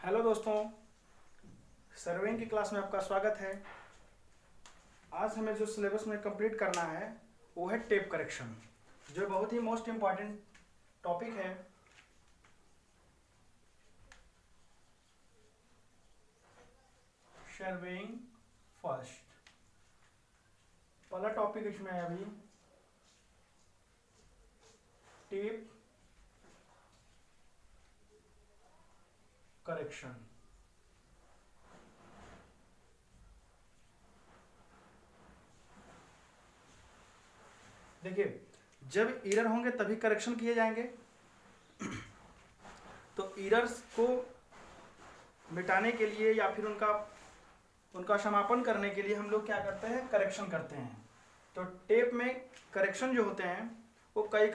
Hello दोस्तों, surveying की class में आपका स्वागत है। आज हमें जो सिलेबस में कंप्लीट करना है वो है टेप करेक्शन, जो बहुत ही मोस्ट इम्पॉर्टेंट टॉपिक है। सर्वेइंग फर्स्ट पहला टॉपिक इसमें है अभी टेप करेक्शन। देखिए, जब एरर होंगे तभी करेक्शन किए जाएंगे। तो एरर्स को मिटाने के लिए या फिर उनका समापन करने के लिए हम लोग क्या करते हैं, करेक्शन करते हैं। तो टेप में करेक्शन जो होते हैं वो कई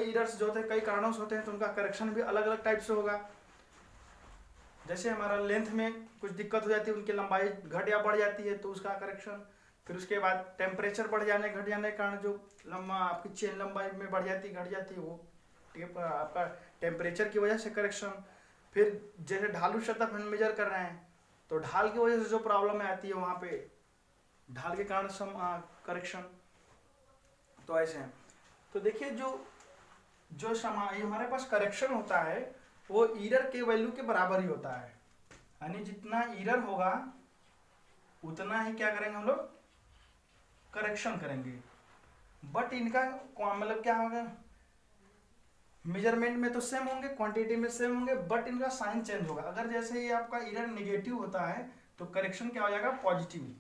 एरर्स जो होते हैं कई कारणों से होते हैं, तो उनका करेक्शन भी अलग अलग टाइप से होगा। जैसे हमारा लेंथ में कुछ दिक्कत हो जाती है, उनकी लंबाई घट या बढ़ जाती है तो उसका करेक्शन। फिर उसके बाद टेम्परेचर बढ़ जाने घट जाने के कारण जो आपकी चेन लंबाई में बढ़ जाती घट जाती है, वो टेप आपका टेम्परेचर की वजह से करेक्शन। फिर जैसे ढालू सतह हम मेजर कर रहे हैं तो ढाल की वजह से जो प्रॉब्लम आती है वहाँ पे ढाल के कारण करेक्शन। तो ऐसे हैं। तो देखिए, जो हमारे पास करेक्शन होता है वो ईरर के वैल्यू के बराबर ही होता है। यानी जितना ईरर होगा उतना ही क्या करेंगे हम लोग, करेक्शन करेंगे। बट इनका मतलब क्या होगा, मेजरमेंट में तो सेम होंगे, क्वांटिटी में सेम होंगे, बट इनका साइन चेंज होगा। अगर जैसे ही आपका ईरर नेगेटिव होता है तो करेक्शन क्या हो जाएगा, पॉजिटिव।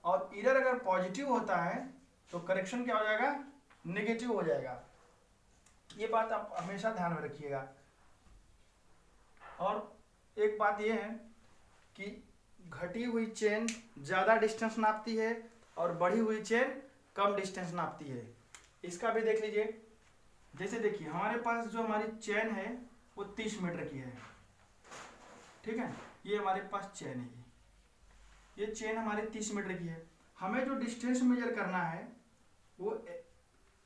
और ईरर अगर पॉजिटिव होता है तो करेक्शन क्या हो जाएगा, नेगेटिव हो जाएगा। ये बात आप हमेशा ध्यान में रखिएगा। और एक बात ये है कि घटी हुई चेन ज़्यादा डिस्टेंस नापती है और बढ़ी हुई चेन कम डिस्टेंस नापती है। इसका भी देख लीजिए। जैसे देखिए, हमारे पास जो हमारी चेन है वो 30 मीटर की है, ठीक है। ये हमारे पास चेन है, ये चेन हमारी 30 मीटर की है। हमें जो डिस्टेंस मेजर करना है वो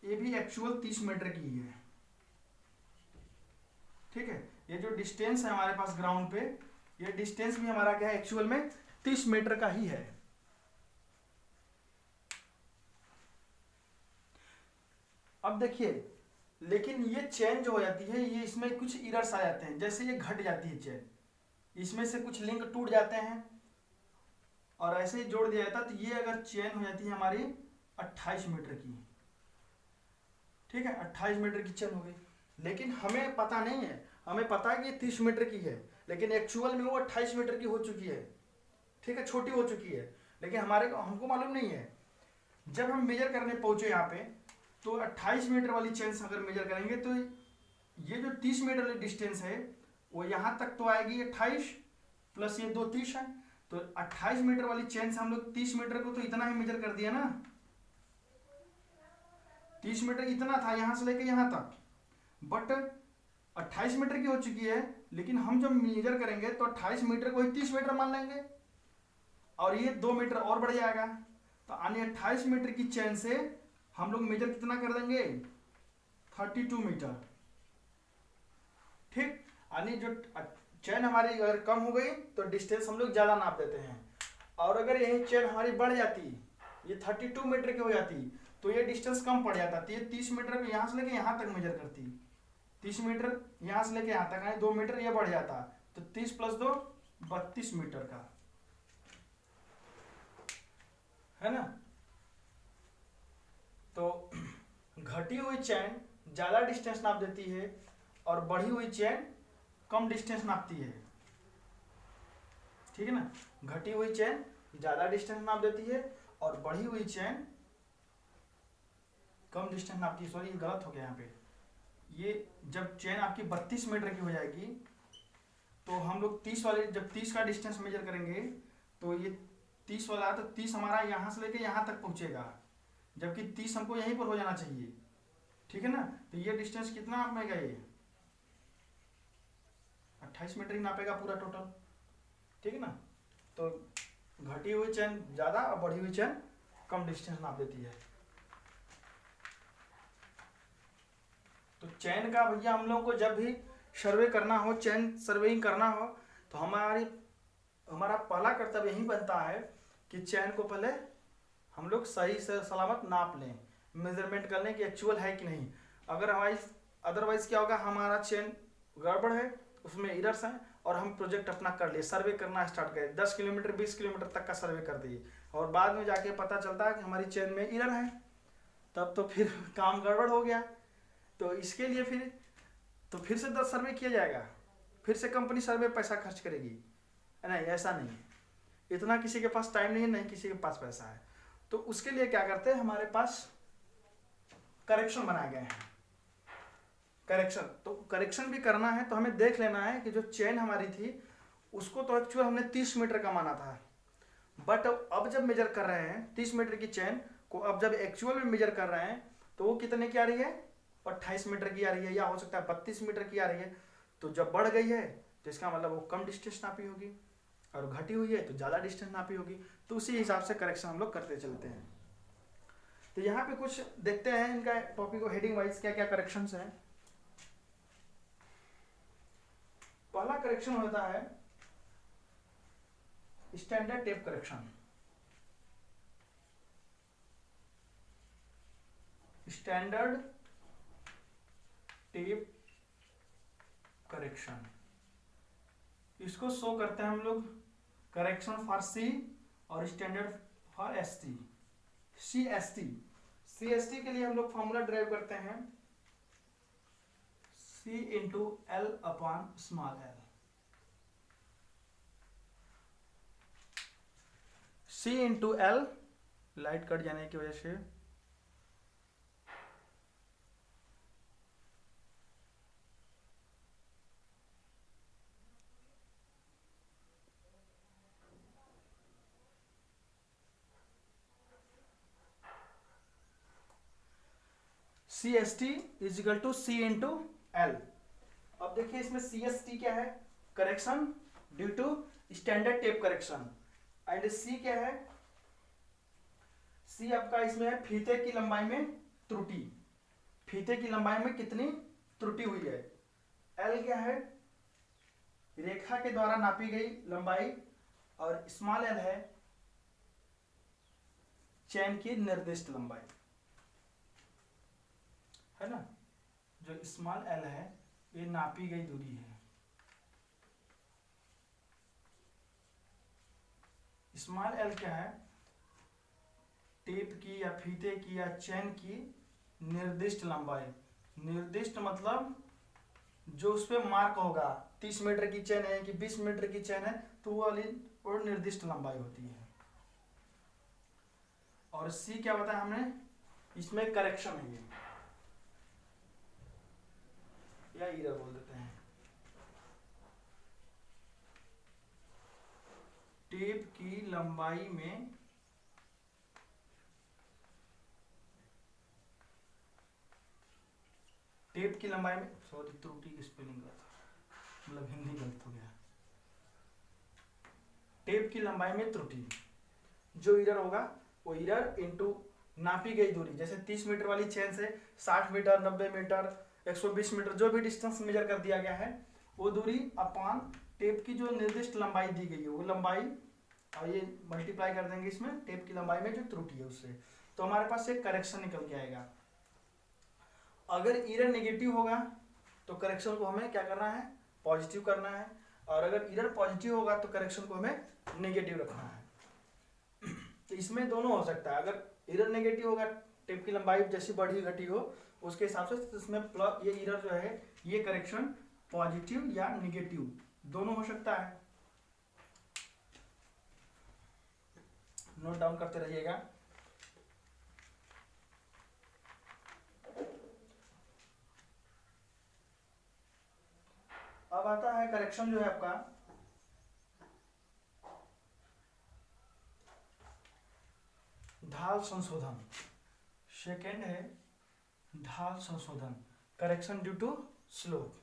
ये भी एक्चुअल 30 मीटर की है, ठीक है। ये जो डिस्टेंस है हमारे पास ग्राउंड पे, ये डिस्टेंस भी हमारा क्या है, एक्चुअल में 30 मीटर का ही है। अब देखिए, लेकिन ये चेन जो हो जाती है ये इसमें कुछ एरर्स आ जाते हैं। जैसे ये घट जाती है चेन, इसमें से कुछ लिंक टूट जाते हैं और ऐसे ही जोड़ दिया जाता है। तो ये अगर चेन हो जाती है हमारी 28 मीटर की, ठीक है, 28 मीटर की चेन हो गई। लेकिन हमें पता नहीं है, हमें पता है कि 30 मीटर की है, लेकिन एक्चुअल में वो 28 मीटर की हो चुकी है, ठीक है, छोटी हो चुकी है। लेकिन हमको मालूम नहीं है। जब हम मेजर करने पहुंचे यहाँ पे तो 28 मीटर वाली चेन से अगर मेजर करेंगे तो ये जो 30 मीटर वाली डिस्टेंस है वो यहाँ तक तो आएगी 28 प्लस ये 2 30 है। तो 28 मीटर वाली चेन से हम लोग 30 मीटर को तो इतना ही मेजर कर दिया ना, 30 मीटर इतना था यहाँ से लेके यहाँ तक। बट 28 मीटर की हो चुकी है, लेकिन हम जब मेजर करेंगे तो 28 मीटर को ही 30 मीटर मान लेंगे और ये 2 मीटर और बढ़ जाएगा। तो यानी 28 मीटर की चेन से हम लोग मेजर कितना कर देंगे, 32 मीटर, ठीक। यानी जो चेन हमारी अगर कम हो गई तो डिस्टेंस हम लोग ज्यादा नाप देते हैं। और अगर यही चेन हमारी बढ़ जाती, ये 32 मीटर की हो जाती, तो ये डिस्टेंस कम पड़ जाता। तो ये 30 मीटर को यहाँ से लेके यहाँ तक मेजर करती, 30 मीटर यहाँ से लेके यहाँ तक, 2 मीटर ये बढ़ जाता। तो 30 प्लस 2 32 मीटर का, है ना। तो घटी हुई चेन ज्यादा डिस्टेंस नाप देती है और बढ़ी हुई चेन कम डिस्टेंस नापती है, ठीक है ना। घटी हुई चेन ज्यादा डिस्टेंस नाप देती है और बढ़ी हुई चेन कम डिस्टेंस नापती है। सॉरी, ये गलत हो गया यहाँ पे। ये जब चेन आपकी 32 मीटर की हो जाएगी तो हम लोग 30 वाले, जब 30 का डिस्टेंस मेजर करेंगे तो ये 30 वाला, तो 30 हमारा यहाँ से लेके यहाँ तक पहुँचेगा, जबकि 30 हमको यहीं पर हो जाना चाहिए, ठीक है ना। तो ये डिस्टेंस कितना नापेगा, ये 28 मीटर ही नापेगा पूरा टोटल, ठीक है ना। तो घटी हुई चेन ज़्यादा और बढ़ी हुई चेन कम डिस्टेंस नाप देती है। तो चेन का भैया हम लोग को जब भी सर्वे करना हो, चेन सर्वेइंग करना हो, तो हमारा पहला कर्तव्य यही बनता है कि चेन को पहले हम लोग सही से सलामत नाप लें, मेजरमेंट कर लें कि एक्चुअल है कि नहीं। अगर हमारी अदरवाइज क्या होगा, हमारा चेन गड़बड़ है, उसमें इरर्स हैं, और हम प्रोजेक्ट अपना कर लिए, सर्वे करना स्टार्ट करें, 10 किलोमीटर 20 किलोमीटर तक का सर्वे कर दिए, और बाद में जाके पता चलता है कि हमारी चेन में इरर है, तब तो फिर काम गड़बड़ हो गया। तो इसके लिए फिर से 10 सर्वे किया जाएगा, फिर से कंपनी सर्वे पैसा खर्च करेगी, नहीं ऐसा नहीं है, इतना किसी के पास टाइम नहीं है, नहीं किसी के पास पैसा है। तो उसके लिए क्या करते हैं, हमारे पास करेक्शन बनाए गए हैं। करेक्शन, तो करेक्शन भी करना है तो हमें देख लेना है कि जो चेन हमारी थी उसको तो एक्चुअल हमने 30 मीटर का माना था, बट अब जब मेजर कर रहे हैं 30 मीटर की चेन को, अब जब एक्चुअल में मेजर कर रहे हैं तो वो कितने की आ रही है, 28 मीटर की आ रही है, या हो सकता है 32 मीटर की आ रही है। तो जब बढ़ गई है तो इसका मतलब वो कम डिस्टेंस नापी होगी, और घटी हुई है तो ज़्यादा डिस्टेंस नापी होगी। तो उसी हिसाब से करेक्शन हम लोग करते चलते हैं। तो यहाँ पे कुछ देखते हैं इनका टॉपिक को हेडिंग वाइज क्या क्या करेक्शंस हैं। पहला करेक्शन होता है standard tape correction. Standard tape correction, इसको शो करते हैं हम लोग करेक्शन फॉर सी और standard for S T. C S T के लिए हम लोग फॉर्मूला ड्राइव करते हैं C into L upon small L. C into L, light cut जाने की वजह से C S T is equal to C into L. अब देखिए इसमें सी एस टी क्या है, correction due to standard tape correction, and सी क्या है, सी आपका इसमें है फीते की लंबाई में त्रुटि, फीते की लंबाई में कितनी त्रुटि हुई है। एल क्या है, रेखा के द्वारा नापी गई लंबाई, और स्मॉल एल है चैन की निर्दिष्ट लंबाई, है ना। जो स्मॉल एल है ये नापी गई दूरी है, स्मॉल एल क्या है, टेप की या फीते की या चेन की निर्दिष्ट लंबाई। निर्दिष्ट मतलब जो उस पर मार्क होगा, 30 मीटर की चेन है कि 20 मीटर की चेन है, तो वो वाली और निर्दिष्ट लंबाई होती है। और सी क्या बताया हमने, इसमें करेक्शन है ये, या इरर बोल देते हैं। टेप की लंबाई में सॉरी त्रुटि की स्पेलिंग गलत, मतलब हिंदी गलत हो गया। टेप की लंबाई में त्रुटि, जो इरर होगा वो इरर इनटू नापी गई दूरी, जैसे 30 मीटर वाली चेन से 60 मीटर 90 मीटर 120 मीटर जो भी डिस्टेंस मेजर कर दिया गया है, वो दूरी अपॉन टेप की जो निर्दिष्ट लंबाई दी गई है वो लंबाई, और ये मल्टीप्लाई कर देंगे इसमें टेप की लंबाई में जो त्रुटि है उससे, तो हमारे पास एक करेक्शन निकल के आएगा। अगर इरर नेगेटिव होगा तो करेक्शन को हमें क्या करना है, पॉजिटिव करना है, और अगर इरर पॉजिटिव होगा तो करेक्शन को हमें नेगेटिव रखना है। तो इसमें दोनों हो सकता है, अगर इरर नेगेटिव होगा, टेप की लंबाई जैसी बढ़ी घटी हो उसके हिसाब से, तो इसमें प्लस ये इरर जो है ये करेक्शन पॉजिटिव या नेगेटिव दोनों हो सकता है। नोट डाउन करते रहिएगा। अब आता है करेक्शन जो है आपका ढाल संशोधन। सेकेंड है ढाल संशोधन, करेक्शन ड्यू टू स्लोप।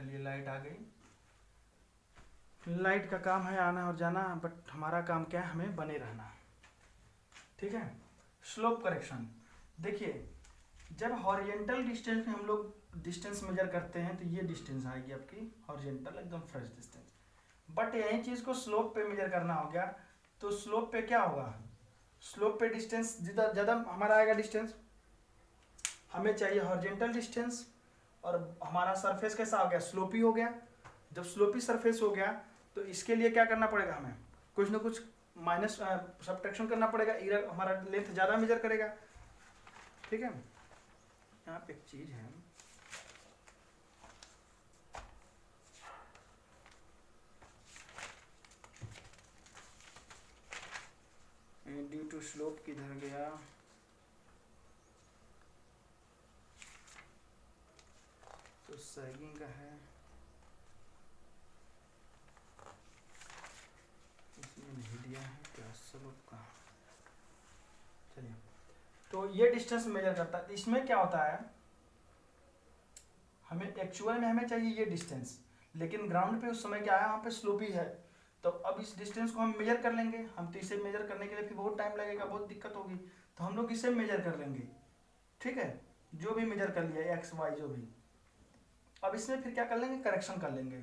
चलिए लाइट आ गई। लाइट का काम है आना और जाना, बट हमारा काम क्या है, हमें बने रहना। ठीक है। स्लोप करेक्शन, देखिए जब हॉरिजेंटल डिस्टेंस में हम लोग डिस्टेंस मेजर करते हैं तो ये डिस्टेंस आएगी आपकी हॉरिजेंटल, एकदम फ्रेश डिस्टेंस। बट यही चीज को स्लोप पे मेजर करना हो गया तो स्लोप पे क्या होगा, स्लोप पे डिस्टेंस जितना ज़्यादा हमारा आएगा डिस्टेंस, हमें चाहिए हॉरिजेंटल डिस्टेंस, और हमारा सरफेस कैसा हो गया, स्लोपी हो गया। जब स्लोपी सरफेस हो गया तो इसके लिए क्या करना पड़ेगा, हमें कुछ ना कुछ माइनस सब्ट्रैक्शन करना पड़ेगा, इधर हमारा लेंथ ज़्यादा मेजर करेगा। ठीक है। यहाँ पे एक चीज़ है, ड्यू टू स्लोप किधर गया, तो सैगिंग का है, इसमें नहीं दिया है क्या स्लोप का। चलिए, तो ये डिस्टेंस मेजर करता है। इसमें क्या होता है, हमें एक्चुअल में हमें चाहिए ये डिस्टेंस, लेकिन ग्राउंड पे उस समय क्या है, वहाँ पे स्लोपी है। तो अब इस डिस्टेंस को हम मेजर कर लेंगे, हम तो इसे मेजर करने के लिए फिर बहुत टाइम लगेगा, बहुत दिक्कत होगी, तो हम लोग इसे मेजर कर लेंगे। ठीक है, जो भी मेजर कर लिया एक्स वाई जो भी, अब इसमें फिर क्या कर लेंगे, करेक्शन कर लेंगे।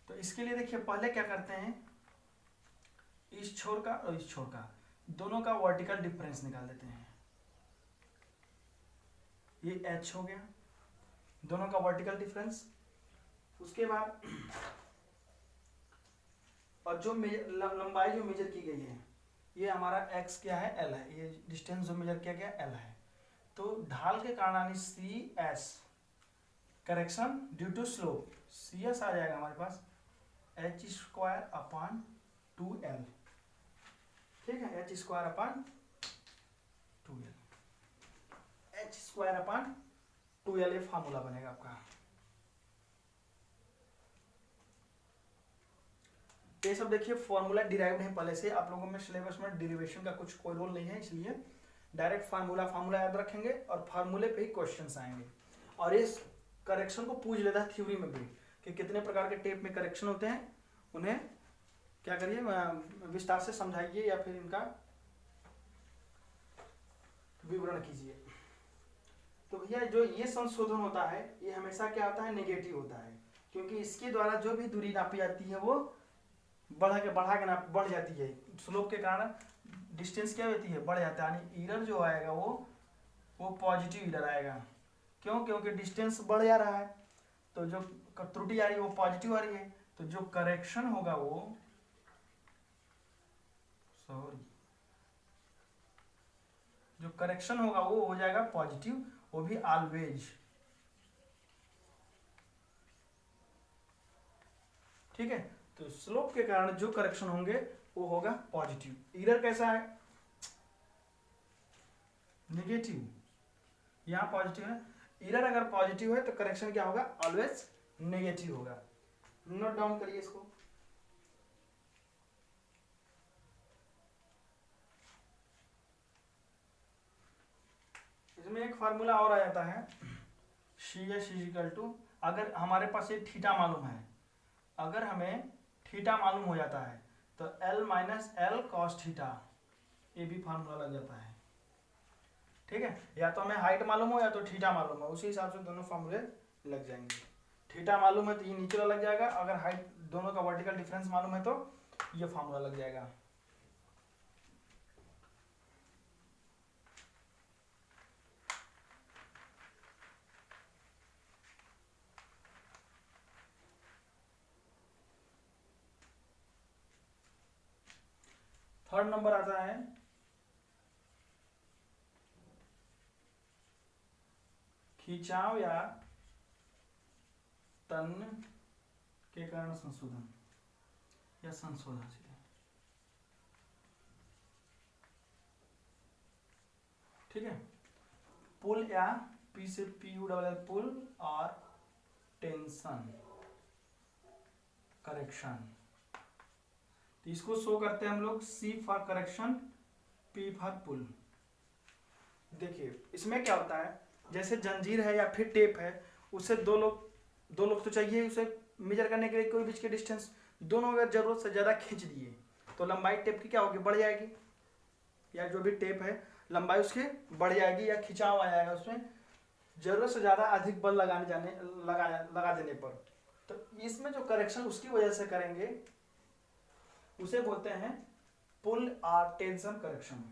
तो इसके लिए देखिए पहले क्या करते हैं, इस छोर का और इस छोर का दोनों का वर्टिकल डिफरेंस निकाल देते हैं। ये h हो गया, दोनों का वर्टिकल डिफरेंस। उसके बाद और जो लंबाई जो मेजर की गई है, ये हमारा x क्या है, l है, ये डिस्टेंस जो मेजर किया गया l है। तो ढाल के कारण यानी C S, correction due to slope, C S आ जाएगा हमारे पास एच स्क्वायर अपॉन 2l। ठीक है, H square upon 2l, H square upon 2l, ये फार्मूला बनेगा आपका। ये सब देखिए फॉर्मूला डिराइव्ड है पहले से, आप लोगों में सिलेबस में डेरिवेशन का कुछ कोई रोल नहीं है, इसलिए डायरेक्ट फार्मूला याद रखेंगे और फार्मूले पे ही क्वेश्चंस आएंगे। और इस करेक्शन को पूछ लेता है थ्योरी में भी कि कितने प्रकार के टेप में करेक्शन होते हैं, उन्हें क्या करिए विस्तार से समझाइए या फिर इनका विवरण कीजिए। तो भैया जो ये संशोधन होता है ये हमेशा क्या होता है, नेगेटिव होता है, क्योंकि इसके द्वारा जो भी दूरी नापी जाती है वो बढ़ा के बढ़ जाती है। स्लोप के कारण डिस्टेंस क्या होती है, बढ़ जाता है, यानी एरर जो आएगा वो पॉजिटिव एरर आएगा। क्यों, क्योंकि डिस्टेंस बढ़ जा रहा है, तो जो त्रुटि आ रही है वो पॉजिटिव आ रही है, तो जो करेक्शन होगा वो जो करेक्शन होगा वो हो जाएगा पॉजिटिव, वो भी ऑलवेज। ठीक है, तो स्लोप के कारण जो करेक्शन होंगे वो होगा पॉजिटिव। एरर कैसा है, नेगेटिव, यहाँ पॉजिटिव है। एरर अगर पॉजिटिव है तो करेक्शन क्या होगा, ऑलवेज नेगेटिव होगा। नोट डाउन करिए इसको। इसमें एक फार्मूला और आ जाता है, सी एस इजिकल टू, अगर हमारे पास ये थीटा मालूम है, अगर हमें थीटा मालूम हो जाता है तो L minus L cos theta, ये भी फार्मूला लग जाता है। ठीक है, या तो हमें हाइट मालूम हो या तो थीटा मालूम है, उसी हिसाब से दोनों फार्मूले लग जाएंगे। थीटा मालूम है तो ये नीचे लग जाएगा, अगर हाइट दोनों का वर्टिकल डिफरेंस मालूम है तो ये फार्मूला लग जाएगा। थर्ड नंबर आता है खिंचाव या तन के कारण संशोधन या संशोधन। ठीक है, पुल या पी से पी यू डबल पुल और टेंशन करेक्शन, तो इसको शो करते हैं हम लोग C for correction, P for pull. देखिए इसमें क्या होता है, जैसे जंजीर है या फिर टेप है, उसे दो लोग दो लोग तो चाहिए उसे मेजर करने के लिए कोई बीच के डिस्टेंस, दोनों अगर जरूरत से ज़्यादा खींच दिए तो लंबाई टेप की क्या होगी, बढ़ जाएगी, या जो भी टेप है लंबाई उसकी बढ़ जाएगी या खिंचाव आ जाएगा उसमें जरूरत से ज़्यादा अधिक बल लगा देने पर। तो इसमें जो करेक्शन उसकी वजह से करेंगे उसे बोलते हैं पुल और टेंशन करेक्शन।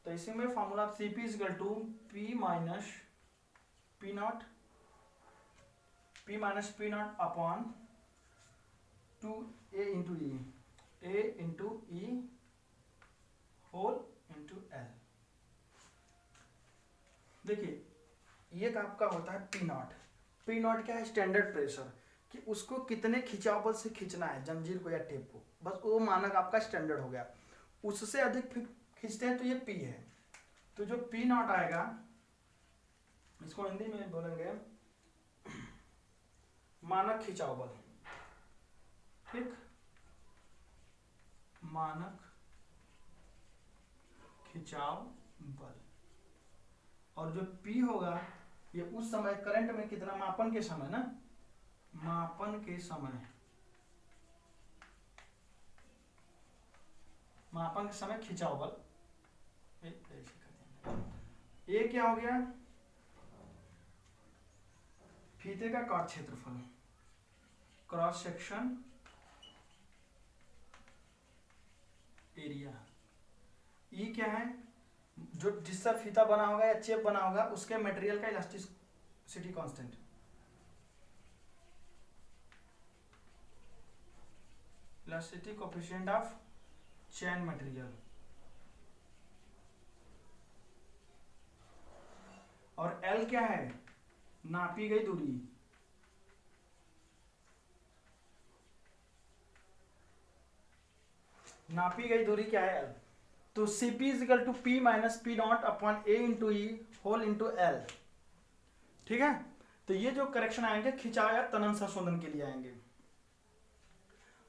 तो इसी में formula Cp equal to P minus p naught upon 2a into e whole into L. देखिए ये आपका होता है पी नॉट। पी नॉट क्या है, स्टैंडर्ड प्रेशर, कि उसको कितने खिंचाव बल से खींचना है जंजीर को या टेप को, बस वो मानक आपका स्टैंडर्ड हो गया। उससे अधिक खींचते हैं तो ये पी है। तो जो पी नॉट आएगा इसको हिंदी में बोलेंगे मानक खिंचाव बल, ठीक, मानक खिंचाव बल। और जो P होगा ये उस समय करंट में कितना, मापन के समय ना, मापन के समय खिंचाव बल। ये क्या हो गया, फीते का काट क्षेत्रफल, क्रॉस सेक्शन एरिया। ई क्या है, जो जिससे फीता बना होगा या चेप बना होगा उसके मटेरियल का elasticity constant, elasticity coefficient of chain material. और एल क्या है, नापी गई दूरी, नापी गई दूरी क्या है एल। तो Cp equal to P minus p naught upon a into e whole into L, ठीक है। तो ये जो करेक्शन आएंगे खिंचाव या तनन संशोधन के लिए आएंगे।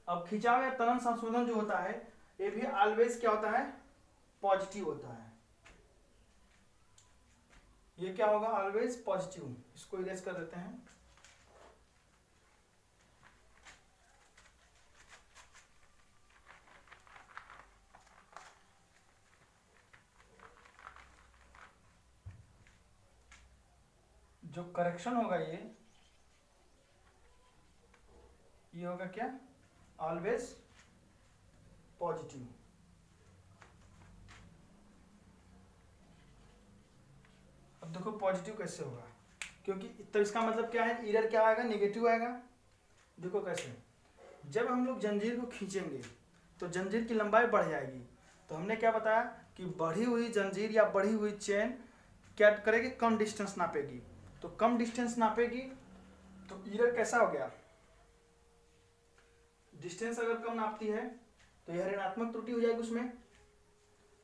अब खिंचाव या तनन संशोधन जो होता है ये भी ऑलवेज क्या होता है, पॉजिटिव होता है। ये क्या होगा, ऑलवेज पॉजिटिव। इसको इरेज कर देते हैं। जो करेक्शन होगा ये होगा क्या, ऑलवेज पॉजिटिव। अब देखो पॉजिटिव कैसे होगा, क्योंकि तो इसका मतलब क्या है, एरर क्या आएगा, नेगेटिव आएगा। देखो कैसे, जब हम लोग जंजीर को खींचेंगे तो जंजीर की लंबाई बढ़ जाएगी। तो हमने क्या बताया कि बढ़ी हुई जंजीर या बढ़ी हुई चेन क्या करेगी, कम डिस्टेंस नापेगी। तो कम डिस्टेंस नापेगी तो एरर कैसा हो गया, डिस्टेंस अगर कम नापती है तो यह ऋणात्मक त्रुटि हो जाएगी उसमें,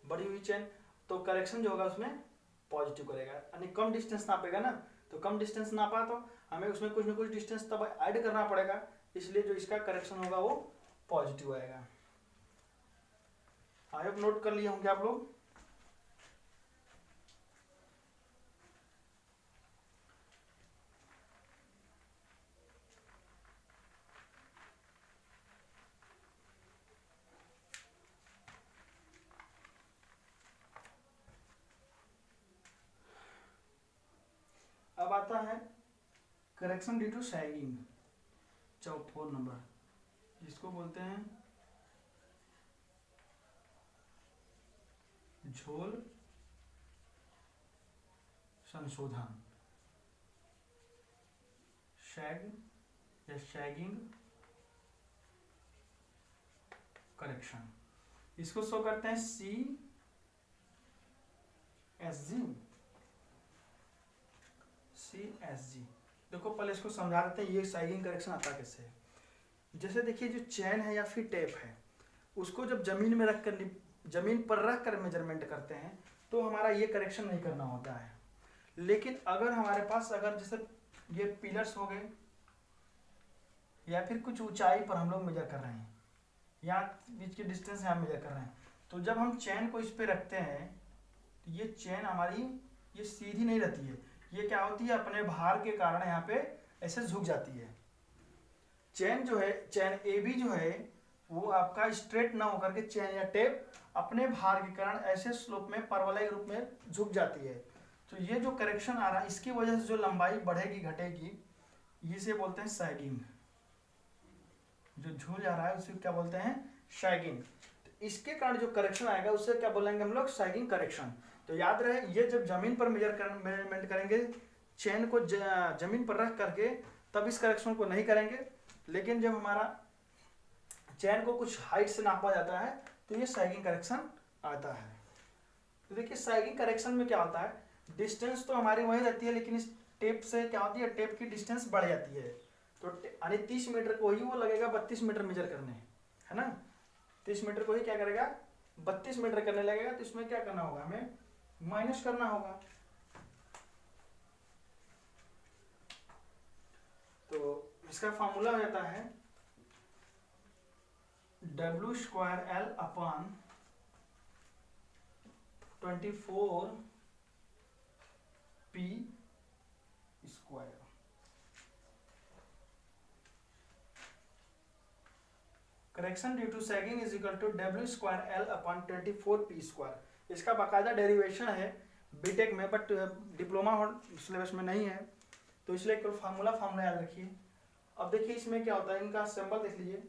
बढ़ी हुई चेन। तो करेक्शन जो होगा उसमें पॉजिटिव करेगा, यानी कम डिस्टेंस नापेगा ना। तो कम डिस्टेंस नापा तो हमें उसमें कुछ ना कुछ डिस्टेंस तब ऐड करना पड़ेगा, इसलिए जो इसका करेक्शन होगा वो पॉजिटिव आएगा। आई होप नोट कर लिए होंगे आप लोग। अब आता है correction due to sagging, 4 number, जिसको बोलते हैं झोल संशोधन, शैग या शैगिंग करेक्शन। इसको शो करते हैं CSG। देखो पहले इसको समझा देते हैं ये सैगिंग करेक्शन आता कैसे है। जैसे देखिए जो चैन है या फिर टेप है उसको जब जमीन में जमीन पर रख कर मेजरमेंट करते हैं तो हमारा ये करेक्शन नहीं करना होता है। लेकिन अगर हमारे पास अगर जैसे ये पिलर्स हो गए या फिर कुछ ऊंचाई पर हम लोग मेजर कर रहे हैं, यहाँ बीच की डिस्टेंस यहाँ मेजर कर रहे हैं, तो जब हम चैन को इस पे रखते हैं तो ये चैन हमारी ये सीधी नहीं रहती है, ये क्या होती है अपने भार के कारण यहाँ पे ऐसे झुक जाती है। चेन जो है, चेन ए बी जो है वो आपका स्ट्रेट ना होकर के चेन या टेप अपने भार के कारण ऐसे स्लोप में परवलय रूप में झुक जाती है। तो ये जो करेक्शन आ रहा है इसकी वजह से जो लंबाई बढ़ेगी घटेगी, इसे बोलते हैं सैगिंग। जो झूल जा रहा है उसे क्या बोलते हैं, सैगिंग। तो इसके कारण जो करेक्शन आएगा उसे क्या बोलेंगे हम लोग, सैगिंग करेक्शन। तो याद रहे ये जब जमीन पर मेजरमेंट करेंगे चेन को जमीन पर रख करके तब इस करेक्शन को नहीं करेंगे, लेकिन जब हमारा चेन को कुछ हाइट से नापा जाता है तो ये सैगिंग करेक्शन आता है। तो देखिए सैगिंग करेक्शन में क्या होता है, डिस्टेंस तो हमारी वही रहती है लेकिन इस टेप से क्या होती है, टेप की डिस्टेंस बढ़ जाती है। तो यानी 30 मीटर को ही वो लगेगा 32 मीटर मेजर करने, है ना। 30 मीटर को ही क्या करेगा, 32 मीटर करने लगेगा। तो इसमें क्या करना होगा, हमें माइनस करना होगा। तो इसका फॉर्मूला हो जाता है W²L upon 24p²। Correction due to sagging is equal to W²L upon 24p²। इसका बाकायदा डेरिवेशन है बीटेक में, बट डिप्लोमा सिलेबस में नहीं है, तो इसलिए केवल फार्मूला याद रखिए। अब देखिए इसमें क्या होता है, इनका सिंबल देख लीजिए।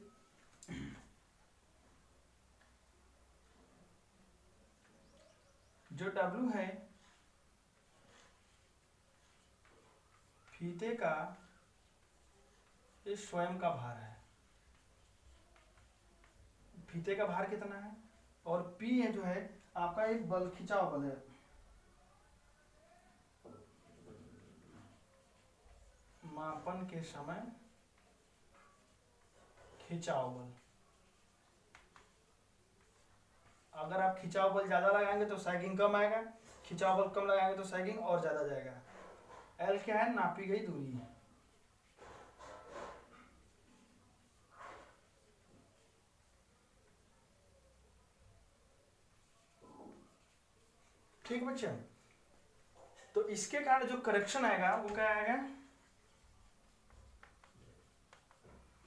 जो W है फीते का ये स्वयं का भार है, फीते का भार कितना है, और P है जो है आपका एक बल, खिंचाव बल है। मापन के समय खिंचाव बल। अगर आप खिंचाव बल ज्यादा लगाएंगे तो सैगिंग कम आएगा, खिंचाव बल कम लगाएंगे तो सैगिंग और ज्यादा जाएगा। L क्या है, नापी गई दूरी। ठीक बच्चे, तो इसके कारण जो करेक्शन आएगा वो क्या आएगा,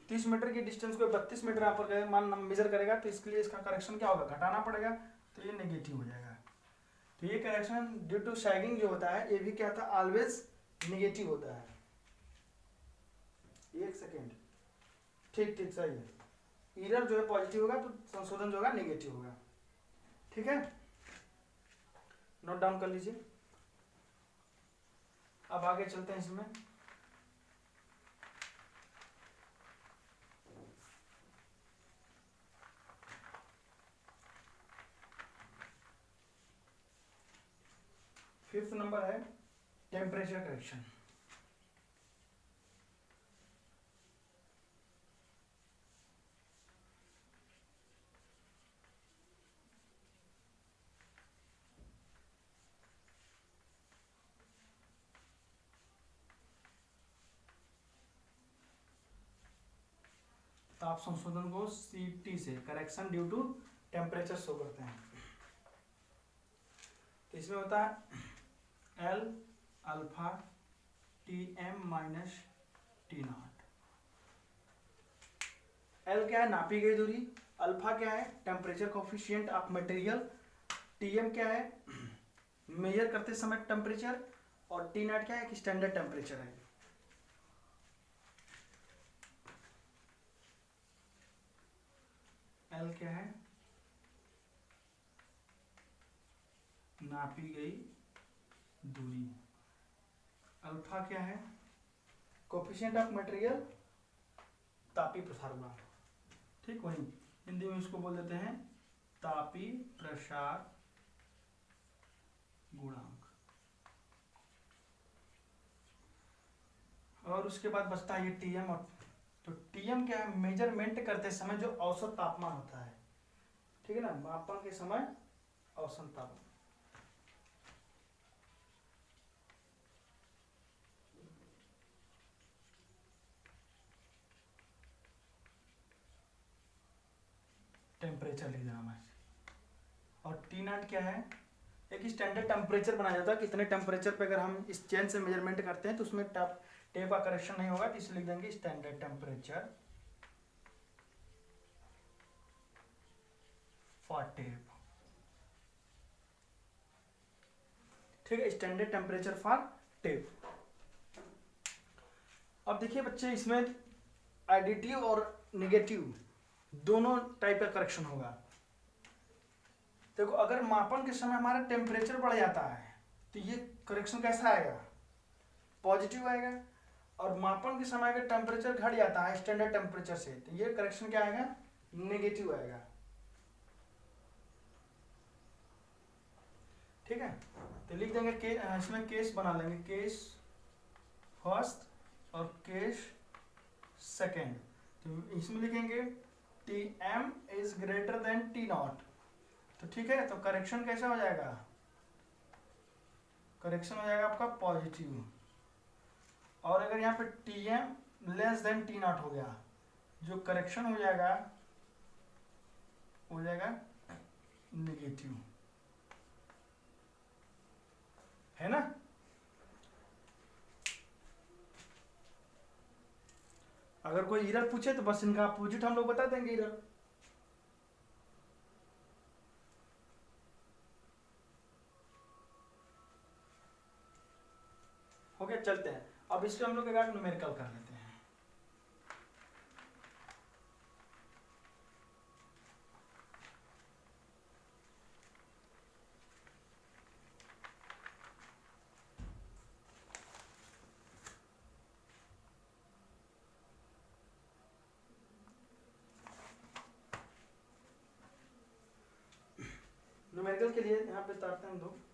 30 मीटर की डिस्टेंस को 32 मीटर यहाँ पर मान मेजर करेगा, तो इसके लिए इसका करेक्शन क्या होगा, घटाना पड़ेगा, तो ये नेगेटिव हो जाएगा। तो ये करेक्शन ड्यू टू सैगिंग जो होता है ये भी क्या था, ऑलवेज नेगेटिव होता है। एक सेकेंड, ठीक ठीक सही है। एरर जो है पॉजिटिव होगा तो संशोधन जो होगा नेगेटिव होगा। ठीक है, नोट डाउन कर लीजिए। अब आगे चलते हैं इसमें। फिफ्थ नंबर है टेम्परेचर करेक्शन। ताप संशोधन को CT से correction due to temperature show करते हैं। तो इसमें होता है L alpha Tm minus T0। L क्या है, नापी गई दूरी, अल्फा क्या है, temperature coefficient of material, Tm क्या है, मेजर करते समय टेम्परेचर, और T0 क्या है, एक स्टैंडर्ड टेम्परेचर है। L क्या है, नापी गई दूरी, अल्फा क्या है, कोफिशिएंट ऑफ मटेरियल, तापी प्रसार गुणांक। ठीक, वही हिंदी में इसको बोल देते हैं तापी प्रसार गुणांक। और उसके बाद बचता है ये Tm। और तो Tm क्या है, मेजरमेंट करते समय जो औसत तापमान होता है, ठीक है ना, मापन के समय औसत तापमान। टेम्परेचर लिख देना मैं। और T0 क्या है, एक स्टैंडर्ड टेम्परेचर बनाया जाता है, कितने टेम्परेचर पे अगर हम इस चेन से मेजरमेंट करते हैं तो उसमें टेप का करेक्शन नहीं होगा तो इसे लिख देंगे स्टैंडर्ड टेम्परेचर फॉर टेप। ठीक है, स्टैंडर्ड टेम्परेचर फॉर टेप। अब देखिए बच्चे, इसमें एडिटिव और नेगेटिव दोनों टाइप का करेक्शन होगा। देखो, अगर मापन के समय हमारा टेम्परेचर बढ़ जाता है तो ये करेक्शन कैसा आएगा, पॉजिटिव आएगा। और मापन के समय अगर टेम्परेचर घट जाता है स्टैंडर्ड टेम्परेचर से तो ये करेक्शन क्या आएगा, नेगेटिव आएगा। ठीक है, तो लिख देंगे इसमें केस बना लेंगे, केस फर्स्ट और केस सेकेंड। तो इसमें लिखेंगे T M is greater than T naught. तो ठीक है, तो करेक्शन कैसा हो जाएगा, करेक्शन हो जाएगा आपका पॉजिटिव। और अगर यहाँ पे T M less than T naught हो गया, जो करेक्शन हो जाएगा नेगेटिव, है ना। अगर कोई एरर पूछे तो बस इनका अपोजिट हम लोग बता देंगे एरर। हो गया, चलते हैं। अब इसमें हम लोग एक न्यूमेरिकल कर लेते हैं। न्यूमेरिकल के लिए यहाँ पे उतारते हैं हम लोग।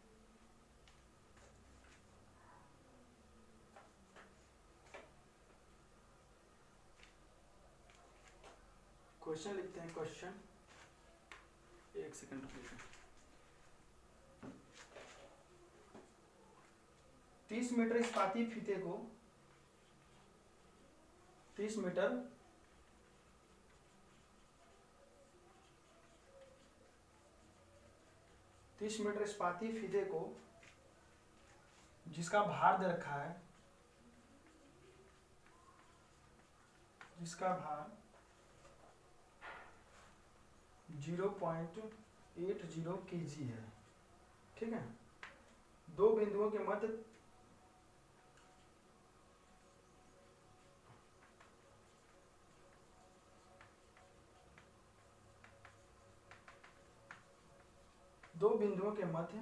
क्वेश्चन लिखते हैं, क्वेश्चन, एक सेकंड रुकिए। 30 मीटर इस्पाती फीते को 30 मीटर इस्पाती फीते को जिसका भार दे रखा है, जिसका भार 0.80 kg है। ठीक है, दो बिंदुओं के मध्य दो बिंदुओं के मध्य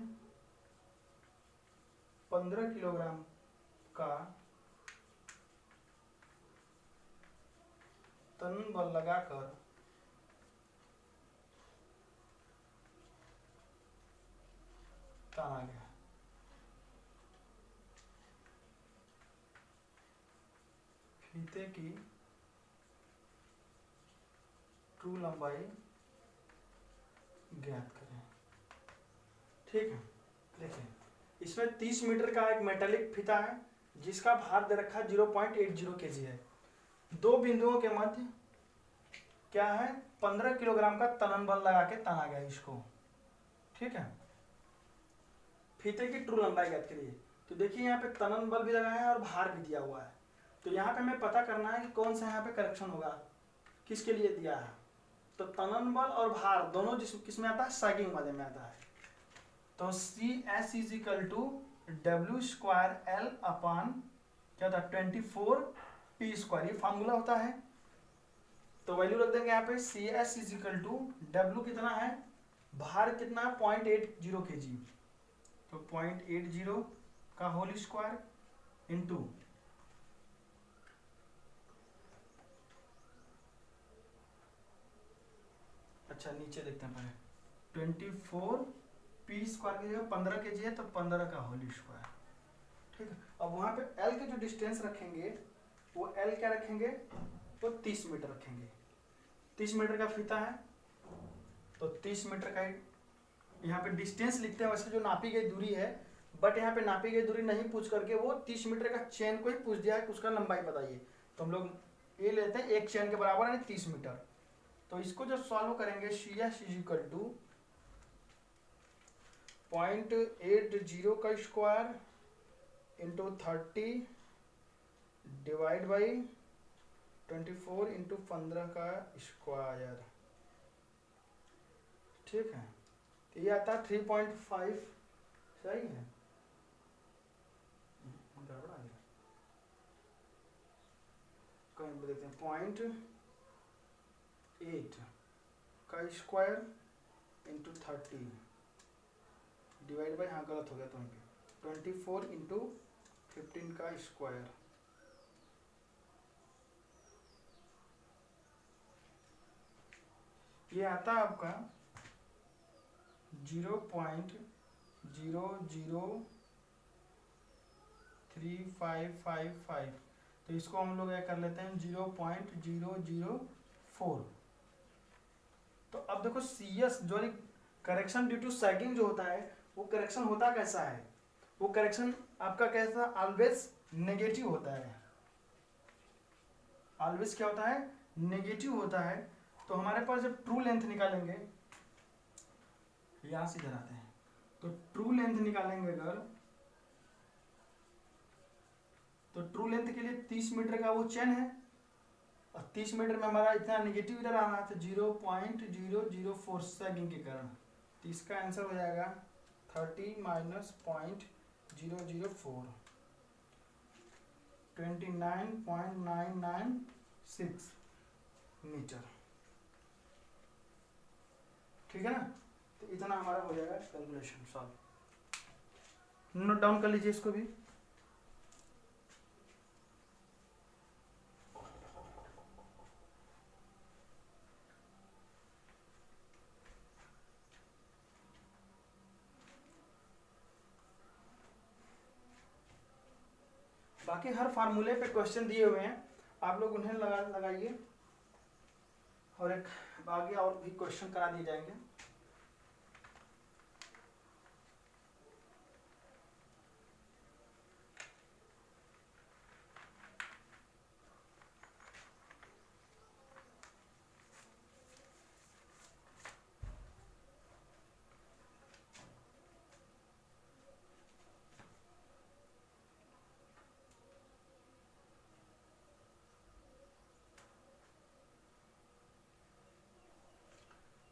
15 किलोग्राम का तनन बल लगाकर ताना गया। फीते की ट्रू लंबाई ज्ञात करें। ठीक है, देखिए इसमें 30 मीटर का एक मेटालिक फीता है जिसका भार दे रखा है 0.80 kg है। दो बिंदुओं के मध्य क्या है, 15 किलोग्राम का तनन बल लगा के ताना गया इसको। ठीक है, फीते की ट्रू लंबाई ज्ञात करिए। तो देखिए यहाँ पे तनन बल भी लगाया है और भार भी दिया हुआ है। तो यहाँ पे हमें पता करना है कि कौन सा यहाँ पे करेक्शन होगा, किसके लिए दिया है। तो तनन बल और भार दोनों किस में आता है, सैगिंग वाले में आता है। तो CS is equal to W square L upon क्या होता है 24P², ये फार्मूला होता है। तो वैल्यू रख देंगे यहाँ पे CS is equal to W कितना है, भार कितना है 0.80 kg, तो 0.80 का होल स्क्वायर इंटू अच्छा नीचे देखते हैं पहले 24P² की जगह 15 kg है तो 15 का होल स्क्वायर। ठीक है, अब वहां पे L के जो डिस्टेंस रखेंगे वो L क्या रखेंगे, तो 30 मीटर रखेंगे। 30 मीटर का फीता है तो 30 मीटर का यहाँ पे डिस्टेंस लिखते हैं, वैसे जो नापी गई दूरी है, बट यहाँ पे नापी गई दूरी नहीं पूछ करके वो 30 मीटर का चेन को ही पूछ दिया है कि उसका लंबाई बताइए। तो हम लोग ये लेते हैं एक चेन के बराबर यानी 30 मीटर। तो इसको जब सॉल्व करेंगे CS इज इक्वल टू 0.80 का square into 30 divide by 24 into 15 का स्क्वायर, ठीक है। तो ये आता है 3.5, सही है, गड़बड़ आ गया, कहीं पे देखते हैं 0.8 का स्क्वायर इंटू 30 डिवाइड बाई, हाँ गलत हो गया, तो 24 इंटू 15 का स्क्वायर, ये आता है आपका 0.00355, तो इसको हम लोग क्या कर लेते हैं 0.004। तो अब देखो CS जो करेक्शन ड्यू टू सैगिंग जो होता है, वो करेक्शन होता कैसा है, वो करेक्शन आपका कैसा ऑलवेज नेगेटिव होता है, ऑलवेज क्या होता है, नेगेटिव होता है। तो हमारे पास जब ट्रू लेंथ निकालेंगे, यहां से इधर आते हैं, तो ट्रू लेंथ निकालेंगे अगर, तो ट्रू लेंथ के लिए 30 मीटर का वो चेन है, और 30 मीटर में हमारा इतना नेगेटिव इधर आ रहा है, तो 0.004 सैगिंग के कारण, तो इसका आंसर हो जाएगा 30 माइनस 0.004, 29.996 मीटर, ठीक है ना। तो इतना हमारा हो जाएगा कैलकुलेशन सॉल्व। नोट डाउन कर लीजिए इसको भी। बाकी हर फार्मूले पे क्वेश्चन दिए हुए हैं, आप लोग उन्हें लगाइए, और एक आगे और भी क्वेश्चन करा दिए जाएंगे।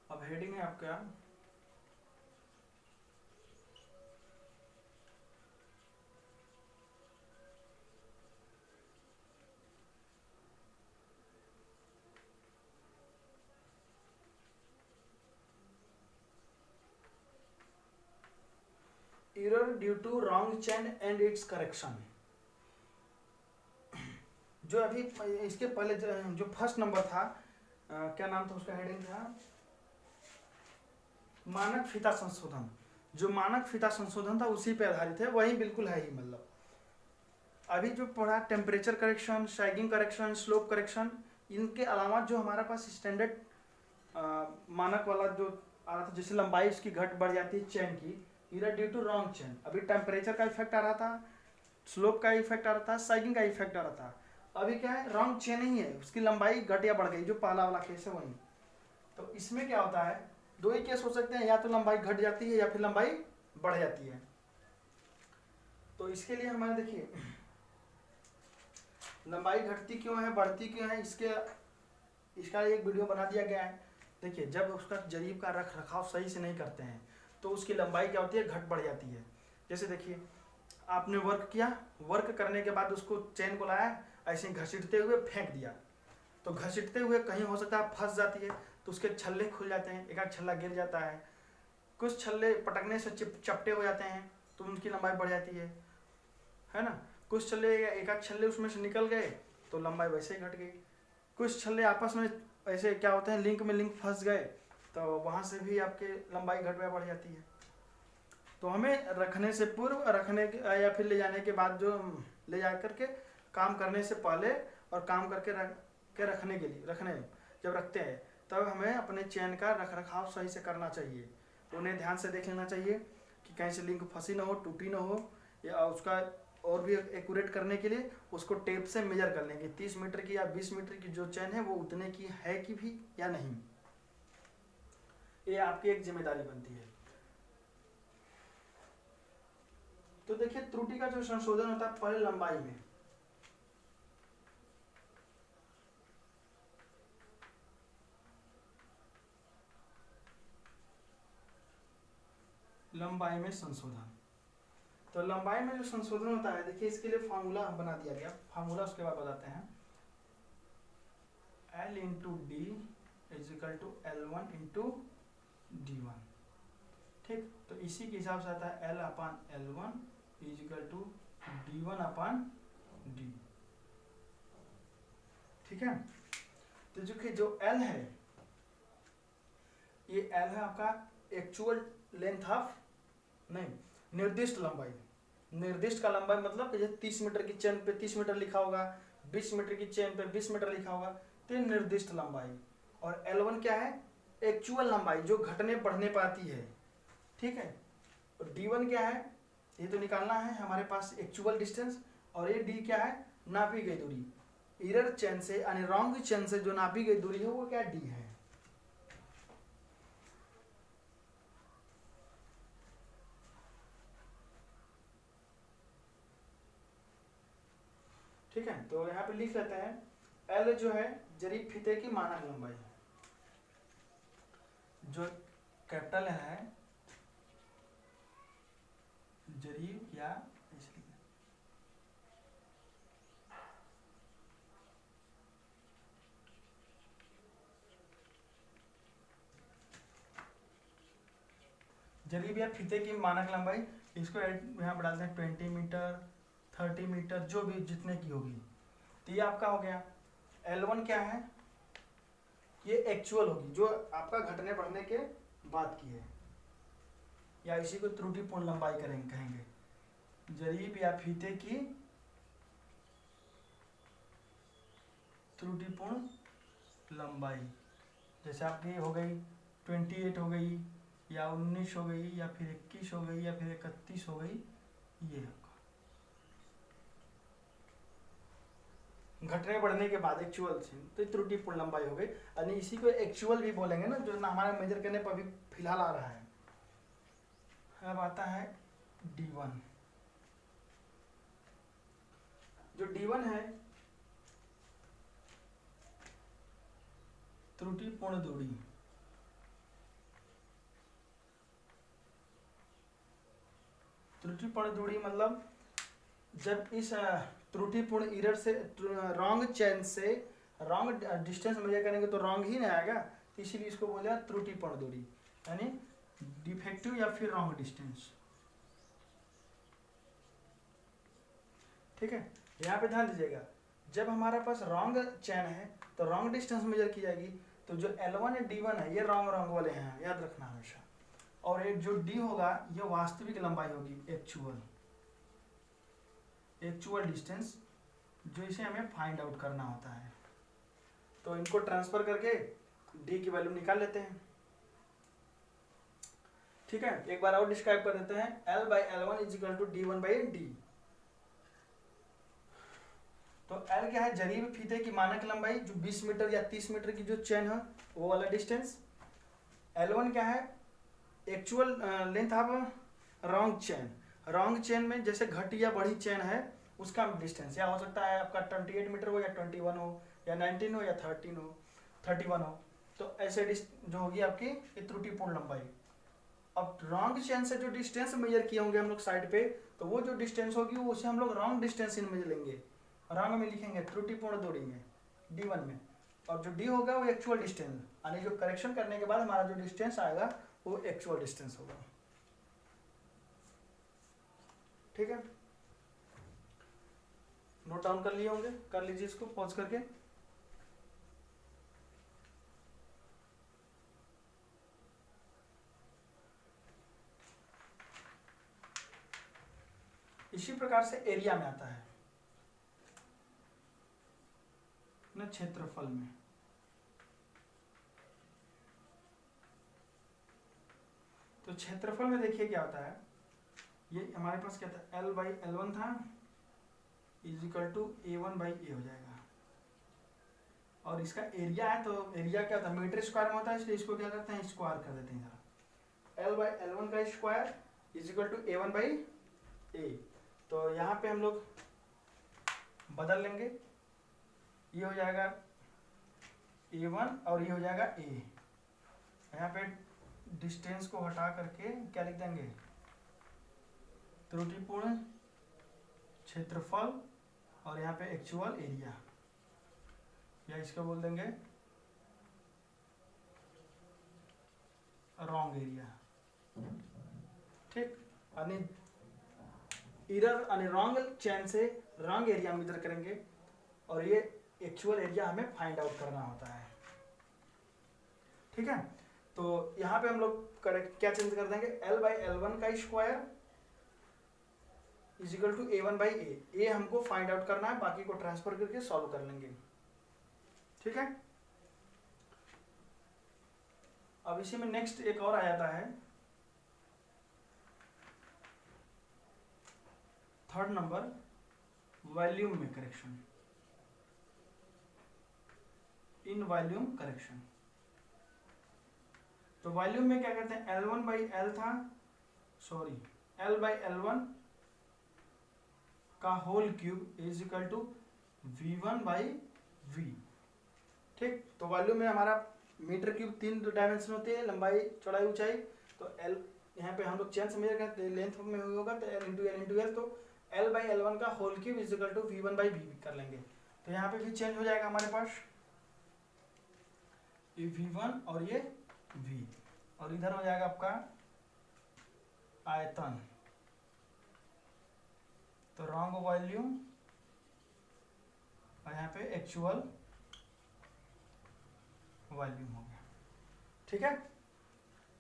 अब हेडिंग है आपका error due to wrong chain and its correction. जो अभी इसके पहले जो फर्स्ट नंबर था, क्या नाम था उसका, हेडिंग था मानक फीता संशोधन। जो मानक फीता संशोधन था उसी पे आधारित है, वही बिल्कुल है ही। मतलब अभी जो पढ़ा temperature correction, sagging correction, slope correction, इनके अलावा जो हमारा पास स्टैंडर्ड मानक वाला जो आ रहा था, जैसे लंबाई उसकी घट बढ़ जाती है चेन की, इधर ड्यू टू रॉन्ग चेन। अभी टेम्परेचर का इफेक्ट आ रहा था, स्लोप का इफेक्ट आ रहा था, सैगिंग का इफेक्ट आ रहा था। अभी क्या है, रॉन्ग चेन ही है, उसकी लंबाई घट या बढ़ गई, जो पहला वाला केस है वही। तो इसमें क्या होता है, दो ही केस हो सकते हैं, या तो लंबाई घट जाती है या फिर लंबाई बढ़ जाती है। तो इसके लिए हमारे देखिए लंबाई घटती क्यों है, बढ़ती क्यों है, इसका एक वीडियो बना दिया गया है। देखिए जब उसका जरीब का रख रखाव सही से नहीं करते हैं तो उसकी लंबाई क्या होती है, घट बढ़ जाती है। जैसे देखिए आपने वर्क किया, वर्क करने के बाद उसको चेन को लाया, ऐसे घसीटते हुए फेंक दिया, तो घसीटते हुए कहीं हो सकता है फंस जाती है, तो उसके छल्ले खुल जाते हैं, एक आध छल्ला गिर जाता है, कुछ छल्ले पटकने से चपटे हो जाते हैं, तो उनकी लंबाई बढ़ जाती है ना। कुछ छल्ले, एक आध छल्ले उसमें से निकल गए तो लंबाई वैसे ही घट गई। कुछ छल्ले आपस में ऐसे क्या होते हैं, लिंक में लिंक फंस गए, तो वहाँ से भी आपके लंबाई घट या बढ़ जाती है। तो हमें रखने से पूर्व, रखने या फिर ले जाने के बाद, जो ले जा करके काम करने से पहले और काम करके रखने के लिए, जब रखते हैं तब हमें अपने चेन का रख रखाव सही से करना चाहिए। उन्हें ध्यान से देख लेना चाहिए कि कहीं से लिंक फंसी ना हो, टूटी ना हो, या उसका और भी एक्यूरेट करने के लिए उसको टेप से मेजर कर लेंगे, 30 मीटर की या 20 मीटर की जो चेन है वो उतने की है कि भी या नहीं, ये आपकी एक जिम्मेदारी बनती है। तो देखिए त्रुटि का जो संशोधन होता है पहले लंबाई में, लंबाई में संशोधन। तो लंबाई में जो संशोधन होता है, देखिए इसके लिए फार्मूला बना दिया गया, फार्मूला उसके बाद बताते हैं। L into D is equal to L1 into D1। ठीक, तो इसी के हिसाब से आता है L upon L1 is equal to D1 upon D। ठीक है, तो जो L है, ये L है आपका एक्चुअल लेंथ ऑफ, नहीं, निर्दिष्ट लंबाई। निर्दिष्ट का लंबाई मतलब जैसे 30 मीटर की चेन पे 30 मीटर लिखा होगा, 20 मीटर की चेन पे 20 मीटर लिखा होगा, तो ये निर्दिष्ट लंबाई। और L1 क्या है? एक्चुअल लंबाई जो घटने बढ़ने पाती है। ठीक है, और D1 क्या है? ये तो निकालना है हमारे पास एक्चुअल डिस्टेंस, और ये D क्या है? नापी गई दूरी। इरर चेन से यानी रॉन्ग चेन से जो नापी गई दूरी है वो क्या? D है। ठीक है, तो यहाँ पे लिख लेते हैं L जो है जरीब फीते की मानक लंबाई, जो कैपिटल है जरीब या जरीब या फीते की मानक लंबाई, इसको यहाँ पर डालते हैं 20 मीटर 30 मीटर जो भी जितने की होगी। तो ये आपका हो गया। L1 क्या है? ये एक्चुअल होगी जो आपका घटने बढ़ने के बाद की है, या इसी को त्रुटिपूर्ण लंबाई कहेंगे। जरीब या फीते की त्रुटिपूर्ण लंबाई, जैसे आपकी हो गई 28 हो गई, या 19 हो गई, या फिर 21 हो गई, या फिर 31 हो गई, ये घटने बढ़ने के बाद एक्चुअल से, तो त्रुटिपूर्ण लंबाई हो गई। यानी इसी को एक्चुअल भी बोलेंगे ना, जो हमारे मेजर करने पर अभी फिलहाल आ रहा है। अब आता है D1। जो D1 है, त्रुटिपूर्ण दूरी। त्रुटिपूर्ण दूरी मतलब जब इस त्रुटिपूर्ण इरर से, रॉन्ग चेन से रॉन्ग डिस्टेंस मेजर करेंगे तो रॉन्ग ही नहीं आएगा, तो इसीलिए इसको बोला त्रुटिपूर्ण दूरी, यानी डिफेक्टिव या फिर रॉन्ग डिस्टेंस। ठीक है, यहाँ पे ध्यान दीजिएगा, जब हमारे पास रॉन्ग चेन है तो रॉन्ग डिस्टेंस मेजर की जाएगी, तो जो L1 या D1 है ये रॉन्ग वाले हैं, याद रखना हमेशा। और ये जो D होगा ये वास्तविक लंबाई होगी, एक्चुअल डिस्टेंस, जो इसे हमें फाइंड आउट करना होता है। तो इनको ट्रांसफर करके D की वैल्यू निकाल लेते हैं। ठीक है, एक बार और डिस्क्राइब कर देते हैं। L/L1 is equal to D1/D। तो L क्या है? जरीब फीते की मानक लंबाई, जो 20 मीटर या 30 मीटर की जो चेन है वो वाला डिस्टेंस। L1 क्या है? Actual length of wrong chain. Wrong chain में जैसे घटी या बढ़ी चेन है उसका डिस्टेंस, या हो सकता है आपका 28 मीटर हो, या 21 हो, या 19 हो, या 13 हो, 31 हो, तो ऐसे जो होगी आपकी ये त्रुटिपूर्ण लंबाई। अब रॉन्ग चेन से जो डिस्टेंस मेजर किए होंगे हम लोग साइड पे, तो वो जो डिस्टेंस होगी वो उसे हम लोग रॉन्ग डिस्टेंस में लेंगे, रॉन्ग में लिखेंगे त्रुटिपूर्ण दूरी में, D1 में। और जो D होगा वो एक्चुअल डिस्टेंस, यानी जो करेक्शन करने के बाद हमारा जो डिस्टेंस आएगा वो एक्चुअल डिस्टेंस होगा। ठीक है, नोट डाउन कर लिए होंगे, कर लीजिए इसको पॉज करके। इसी प्रकार से एरिया में आता है ना, क्षेत्रफल में। तो क्षेत्रफल में देखिए क्या होता है, ये हमारे पास क्या था, L/L1 था इज इक्वल टू A1/A हो जाएगा, और इसका एरिया है, तो एरिया क्या होता है? मीटर स्क्वायर में होता है, इसलिए इसको क्या करते हैं? स्क्वायर कर देते हैं जरा। L/L1 का square is equal to A1/A। तो यहाँ पे हम लोग बदल लेंगे, ये हो जाएगा A1 और ये हो जाएगा A। यहाँ पे डिस्टेंस को हटा करके क्या लिख देंगे? त्रुटिपूर्ण क्षेत्रफल और यहाँ पे एक्चुअल एरिया, या इसको बोल देंगे रॉन्ग एरिया। ठीक, यानी इरर यानी रॉन्ग चेन से रॉन्ग एरिया हम इधर करेंगे और ये एक्चुअल एरिया हमें फाइंड आउट करना होता है। ठीक है, तो यहाँ पे हम लोग क्या चेंज कर देंगे, L/L1 का square is equal to A1/A। ए हमको फाइंड आउट करना है, बाकी को ट्रांसफर करके सॉल्व कर लेंगे। ठीक है, अब इसी में नेक्स्ट एक और आ जाता है, थर्ड नंबर, वॉल्यूम में करेक्शन, इन वॉल्यूम करेक्शन। तो वॉल्यूम में क्या कहते हैं, L1/L था, सॉरी L/L1 का whole cube is equal to V1/V। ठीक, तो वॉल्यूम में हमारा मीटर क्यूब 3 डायमेंशन होते हैं, लंबाई चौड़ाई ऊंचाई। तो L यहाँ पे हम लोग चेन से मेजर करते हैं, लेंथ में होगा तो L इंटू L, तो L/L1 का whole cube is equal to V1/V कर लेंगे। तो यहाँ पे भी चेंज हो जाएगा हमारे पास, ये V1 और ये V, और इधर हो जाएगा आपका आयतन, तो रॉन्ग वॉल्यूम और यहाँ पे एक्चुअल वॉल्यूम हो गया। ठीक है,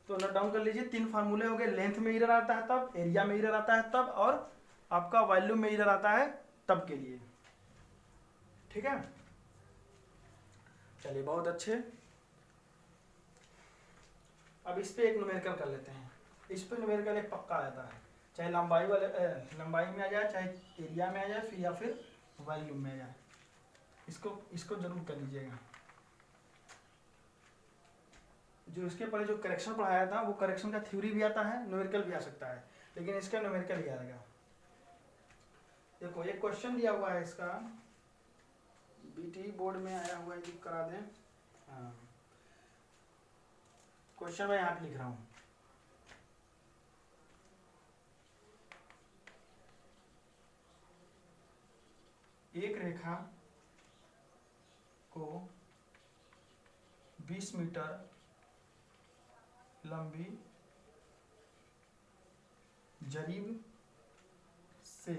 तो नोट डाउन कर लीजिए, 3 फार्मूले हो गए, लेंथ में इरर आता है तब, एरिया में इरर आता है तब, और आपका वॉल्यूम में इरर आता है तब के लिए। ठीक है, चलिए बहुत अच्छे। अब इस पे एक न्यूमेरिकल कर लेते हैं। इस पे न्यूमेरिकल एक पक्का आता है, चाहे लंबाई लंबाई में आ जाए, चाहे एरिया में आ जाए, या फिर वॉल्यूम में आ जाए। इसको जरूर कर लीजिएगा। जो इसके पहले जो करेक्शन पढ़ाया था, वो करेक्शन का थ्योरी भी आता है, न्यूमेरिकल भी आ सकता है, लेकिन इसका न्यूमेरिकल ही आएगा। देखो एक क्वेश्चन दिया हुआ है इसका, बीटी बोर्ड में आया हुआ है, करा दें। हाँ, क्वेश्चन मैं यहाँ पे लिख रहा हूँ। एक रेखा को 20 मीटर लंबी जरीब से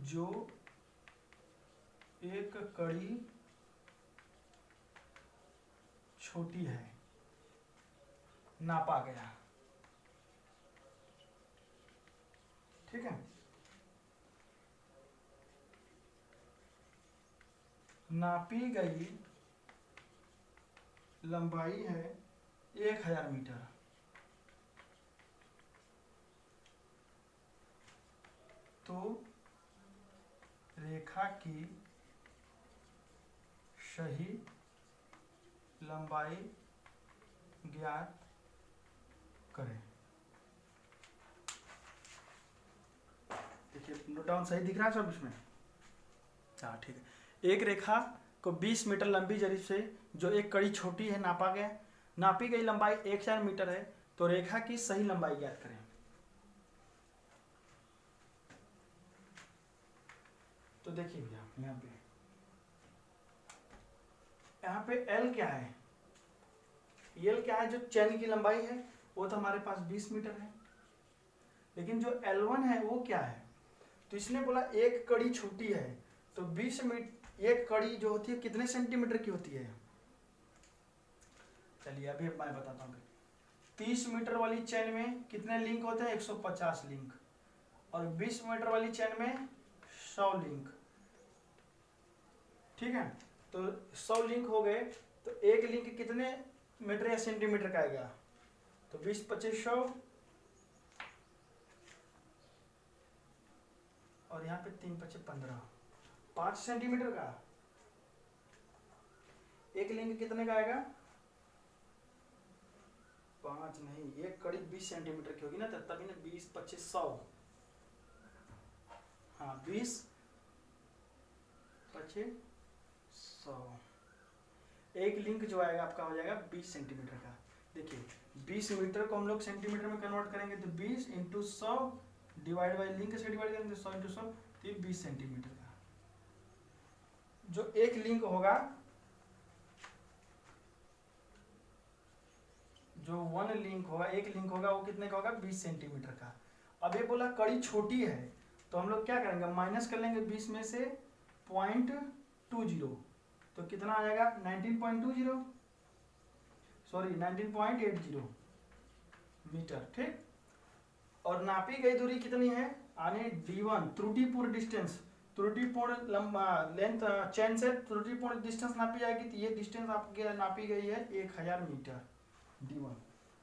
जो एक कड़ी छोटी है नापा गया। ठीक है, नापी गई लंबाई है 1000 मीटर। तो रेखा की सही लंबाई ज्ञात करें। देखिए नोट डाउन सही दिख रहा है सब इसमें? हाँ ठीक है। एक रेखा को 20 मीटर लंबी जरीब से जो एक कड़ी छोटी है नापा गया, नापी गई लंबाई 1000 मीटर है, तो रेखा की सही लंबाई ज्ञात करें। तो देखिए भैया यहाँ पे L क्या है, L क्या है, जो चैन की लंबाई है वो तो हमारे पास 20 मीटर है, लेकिन जो L1 है वो क्या है, तो इसने बोला एक कड़ी छोटी है, तो 20 मीटर एक कड़ी जो होती है कितने सेंटीमीटर की होती है। चलिए अभी मैं बताता हूँ। 30 मीटर वाली चैन में कितने लिंक होते हैं, 150 लिंक, और 20 मीटर वाली चैन में 100 लिंक। ठीक है, तो 100 लिंक हो गए, तो एक लिंक कितने मीटर या सेंटीमीटर का आएगा, तो 20 25 100, और यहाँ पे 3 25 15, 5 सेंटीमीटर का एक लिंक कितने का आएगा, 5 नहीं, एक कड़ी 20 सेंटीमीटर की होगी ना, तभी ना 20 25 100, हाँ 20 25 100, एक लिंक जो आएगा आपका हो जाएगा 20 सेंटीमीटर का। देखिए 20 मीटर को हम लोग सेंटीमीटर में कन्वर्ट करेंगे तो 20 इंटू 100 डिवाइड बाई लिंक से डिवाइड करेंगे तो 100 इंटू 100 तो 20 सेंटीमीटर का जो एक लिंक होगा, जो वन लिंक होगा, एक लिंक होगा, वो कितने का होगा? 20 सेंटीमीटर का। अब ये बोला कड़ी छोटी है तो हम लोग क्या करेंगे? माइनस कर लेंगे 20 में से 0.20 तो कितना आ जाएगा? 19.20 सॉरी 19.80 मीटर। ठीक, और नापी गई दूरी कितनी है? यानी d1 त्रुटिपूर्ण डिस्टेंस, त्रुटिपूर्ण लंबा लेंथ चेन से त्रुटिपूर्ण डिस्टेंस नापी जाएगी तो ये डिस्टेंस आपके नापी गई है 1000 मीटर d1।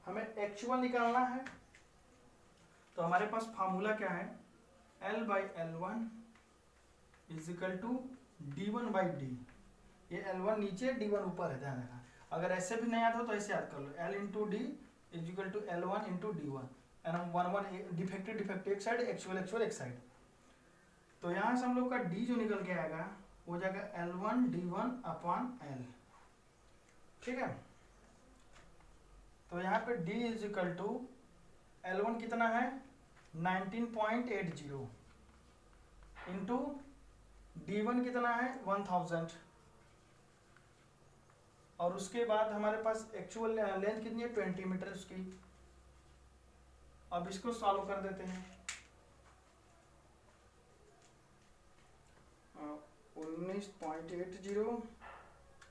हमें एक्चुअल निकालना है तो हमारे पास फार्मूला क्या है? L/L1 is equal to d1/d। ये L1 नीचे d1 ऊपर है, ध्यान रखना। अगर ऐसे भी नहीं याद हो तो ऐसे याद कर लो, L into D is equal to L1 into d1 and 1 defective एक साइड, एक्चुअल एक साइड। तो यहाँ से हम लोग का d जो निकल के आएगा वो जाएगा L1 d1/L। ठीक है, तो यहाँ पे d is equal to L1 कितना है? 19.80 इंटू d1 कितना है? 1000 और उसके बाद हमारे पास एक्चुअल लेंथ कितनी है? 20 मीटर उसकी। अब इसको सॉल्व कर देते हैं। 19.80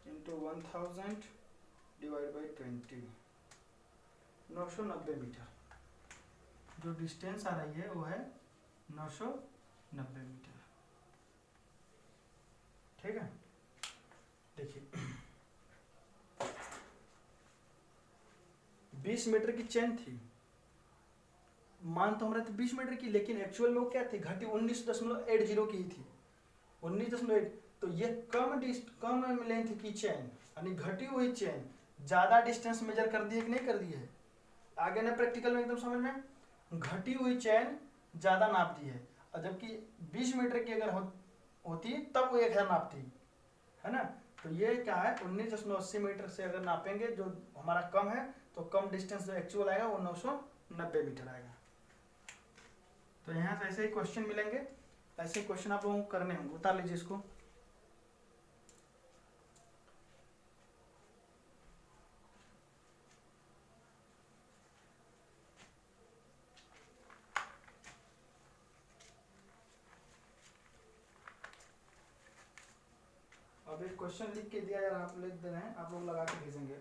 इंटू 1000 डिवाइड बाई 20, 990 मीटर। जो डिस्टेंस आ रही है वो है 990 मीटर। ठीक है, देखिए 20 मीटर की चेन थी, मान तो हमारे 20 मीटर की, लेकिन एक्चुअल में वो क्या थी? घटी 19.80 की थी, 19.8। तो ये कम लेंथ की चेन यानी घटी हुई चेन ज्यादा डिस्टेंस मेजर कर दी है कि नहीं कर दी है? आगे ना प्रैक्टिकल में एकदम समझ में, घटी हुई चेन ज्यादा नाप दी है, और जबकि 20 मीटर की अगर होती तब वो 1000 नापती है ना। तो ये क्या है? 19.80 मीटर से अगर नापेंगे जो हमारा कम है तो कम डिस्टेंस जो एक्चुअल आएगा वो 990 मीटर आएगा। तो यहाँ से ऐसे ही क्वेश्चन मिलेंगे, ऐसे क्वेश्चन आप लोगों को करने होंगे। उतार लीजिए इसको। अब एक क्वेश्चन लिख के दिया यार, आप लिख दे रहे हैं, आप लोग लगा के भेजेंगे।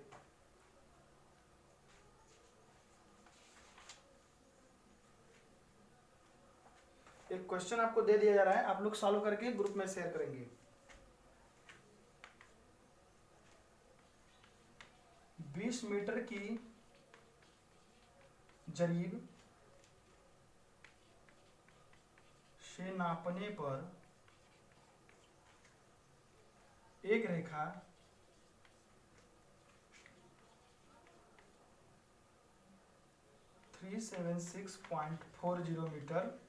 एक क्वेश्चन आपको दे दिया जा रहा है, आप लोग सॉल्व करके ग्रुप में शेयर करेंगे। 20 मीटर की जरीब से नापने पर एक रेखा 376.40 मीटर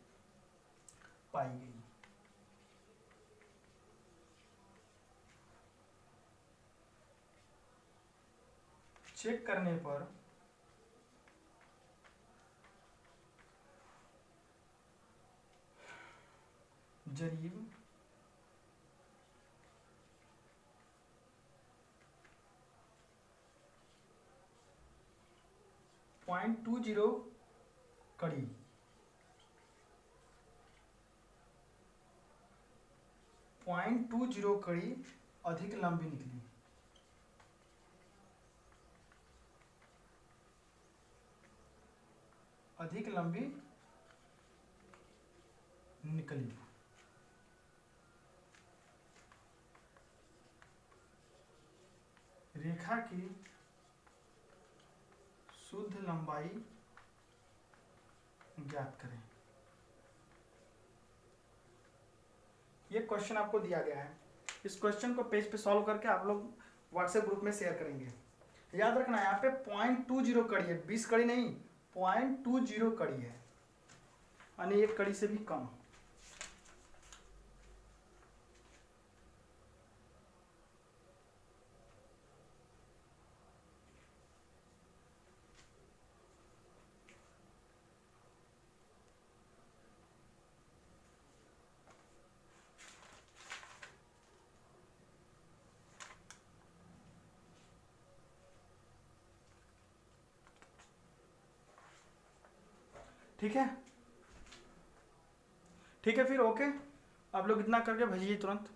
पाई गई। चेक करने पर जरीब .20 कड़ी .20 कड़ी अधिक लंबी निकली। अधिक लंबी निकली। रेखा की शुद्ध लंबाई ज्ञात करें। ये क्वेश्चन आपको दिया गया है। इस क्वेश्चन को पेज पे सॉल्व करके आप लोग व्हाट्सएप ग्रुप में शेयर करेंगे। याद रखना यहाँ पे 0.20 कड़ी है, 20 कड़ी नहीं, 0.20 कड़ी है, यानी एक कड़ी से भी कम। ठीक है, ठीक है, फिर ओके, आप लोग इतना करके भेजिए तुरंत।